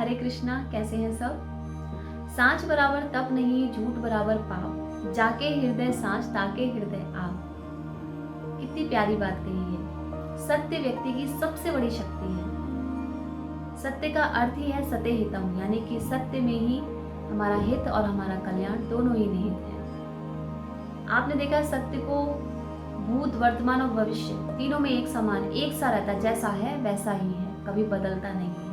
हरे कृष्णा, कैसे हैं सब। सांच बराबर तप नहीं, झूठ बराबर पाप, जाके हृदय सांच ताके हृदय आप। कितनी प्यारी बात कही है। सत्य व्यक्ति की सबसे बड़ी शक्ति है। सत्य का अर्थ ही है सते हितम, यानी कि सत्य में ही हमारा हित और हमारा कल्याण दोनों ही निहित है। आपने देखा सत्य को भूत, वर्तमान और भविष्य तीनों में एक समान, एक सा रहता है, जैसा है वैसा ही है, कभी बदलता नहीं है।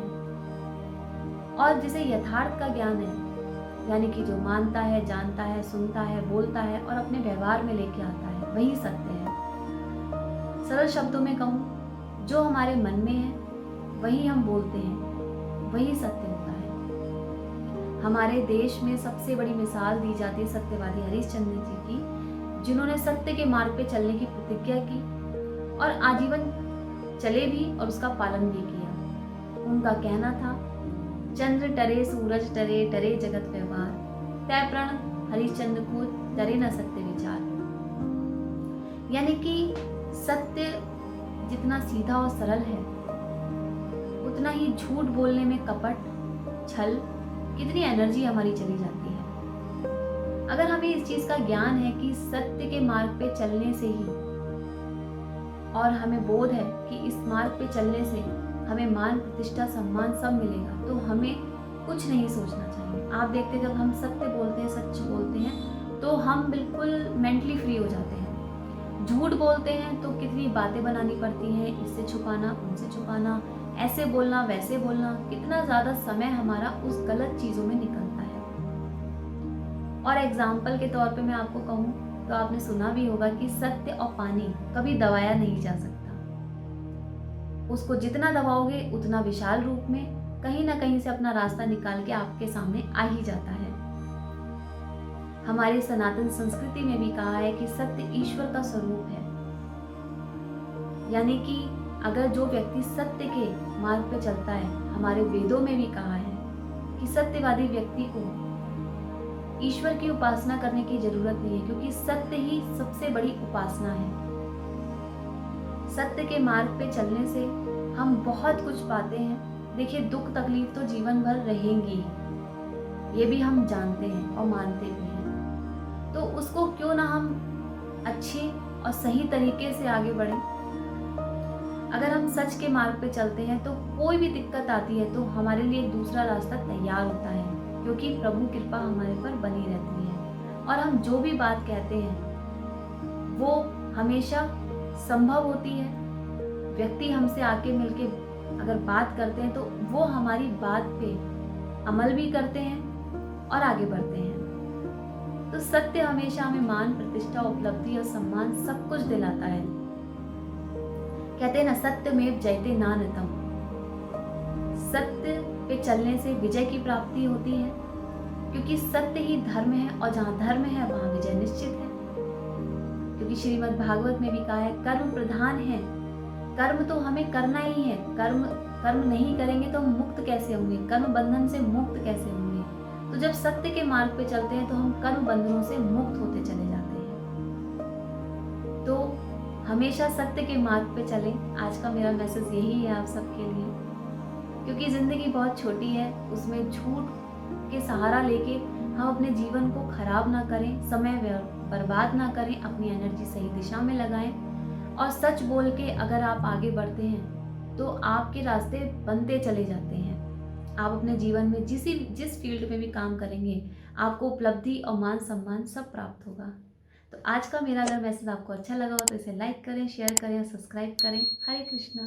और जिसे यथार्थ का ज्ञान है, यानी कि जो मानता है, जानता है, सुनता है, बोलता है और अपने व्यवहार में लेके आता है, वही सत्य है। सरल शब्दों में कहूँ, जो हमारे मन में है वही हम बोलते हैं, वही सत्य होता है। हमारे देश में सबसे बड़ी मिसाल दी जाती है सत्यवादी हरिश्चंद्र जी की, जिन्होंने सत्य के मार्ग पे चलने की प्रतिज्ञा की और आजीवन चले भी और उसका पालन भी किया। उनका कहना था, चंद्र टरे सूरज टरे, टरे जगत व्यवहार, तय प्रण हरिश्चंद्र को डरे न सत्य विचार। यानी कि सत्य जितना सीधा और सरल है, उतना ही झूठ बोलने में कपट, छल, कितनी एनर्जी हमारी चली जाती है। अगर हमें इस चीज का ज्ञान है कि सत्य के मार्ग पे चलने से ही, और हमें बोध है कि इस मार्ग पे चलने से हमें मान, प्रतिष्ठा, सम्मान सब मिलेगा, तो हमें कुछ नहीं सोचना चाहिए। आप देखते हैं, जब हम सत्य बोलते हैं, सच बोलते हैं, तो हम बिल्कुल मेंटली फ्री हो जाते हैं। झूठ बोलते हैं तो कितनी बातें बनानी पड़ती हैं, इससे छुपाना, उनसे छुपाना, ऐसे बोलना, वैसे बोलना, कितना ज़्यादा समय हमारा उस गलत चीज़ों में निकलता है। और एग्जाम्पल के तौर पे मैं आपको कहूँ तो आपने सुना भी होगा कि सत्य और पानी कभी दबाया नहीं जा सकता। उसको जितना दबाओगे उतना विशाल रूप में कहीं ना कहीं से अपना रास्ता निकाल के आपके सामने आ ही जाता है। हमारी सनातन संस्कृति में भी कहा है कि सत्य ईश्वर का स्वरूप है। यानी कि अगर जो व्यक्ति सत्य के मार्ग पे चलता है, हमारे वेदों में भी कहा है कि सत्यवादी व्यक्ति को ईश्वर की उपासना करने की जरूरत नहीं है, क्योंकि सत्य ही सबसे बड़ी उपासना है। सत्य के मार्ग पे चलने से हम बहुत कुछ पाते हैं। देखिए, दुख तकलीफ तो जीवन भर रहेंगी, ये भी हम जानते हैं और मानते भी हैं। तो उसको क्यों ना हम अच्छे और सही तरीके से आगे बढ़ें। अगर हम सच के मार्ग पे चलते हैं तो कोई भी दिक्कत आती है तो हमारे लिए एक दूसरा रास्ता तैयार होता है, क्योंकि प्रभु कृपा हमारे पर बनी रहती है। और हम जो भी बात कहते हैं वो हमेशा संभव होती है। व्यक्ति हमसे आके मिलके अगर बात करते हैं तो वो हमारी बात पे अमल भी करते हैं और आगे बढ़ते हैं। तो सत्य हमेशा हमें मान, प्रतिष्ठा, उपलब्धि और सम्मान सब कुछ दिलाता है। कहते हैं ना, सत्यमेव जयते नानतम। सत्य पे चलने से विजय की प्राप्ति होती है, क्योंकि सत्य ही धर्म है और जहाँ धर्म है वहाँ विजय निश्चित है। क्योंकि श्रीमद् भागवत में भी कहा है, कर्म प्रधान है। कर्म तो हमें करना ही है। कर्म नहीं करेंगे तो हम मुक्त कैसे होंगे, कर्म बंधन से मुक्त कैसे होंगे। तो जब सत्य के मार्ग पे चलते हैं तो हम कर्म बंधनों से मुक्त होते चले जाते हैं। तो हमेशा सत्य के मार्ग पे चलें। आज का मेरा मैसेज यही है आप सबके लिए, क्योंकि ज़िंदगी बहुत छोटी है, उसमें झूठ के सहारा लेके हम अपने जीवन को खराब ना करें, समय बर्बाद ना करें, अपनी एनर्जी सही दिशा में लगाएं। और सच बोल के अगर आप आगे बढ़ते हैं तो आपके रास्ते बनते चले जाते हैं। आप अपने जीवन में जिस फील्ड में भी काम करेंगे, आपको उपलब्धि और मान सम्मान सब प्राप्त होगा। तो आज का मेरा अगर मैसेज आपको अच्छा लगा हो तो इसे लाइक करें, शेयर करें और सब्सक्राइब करें। हरे कृष्णा।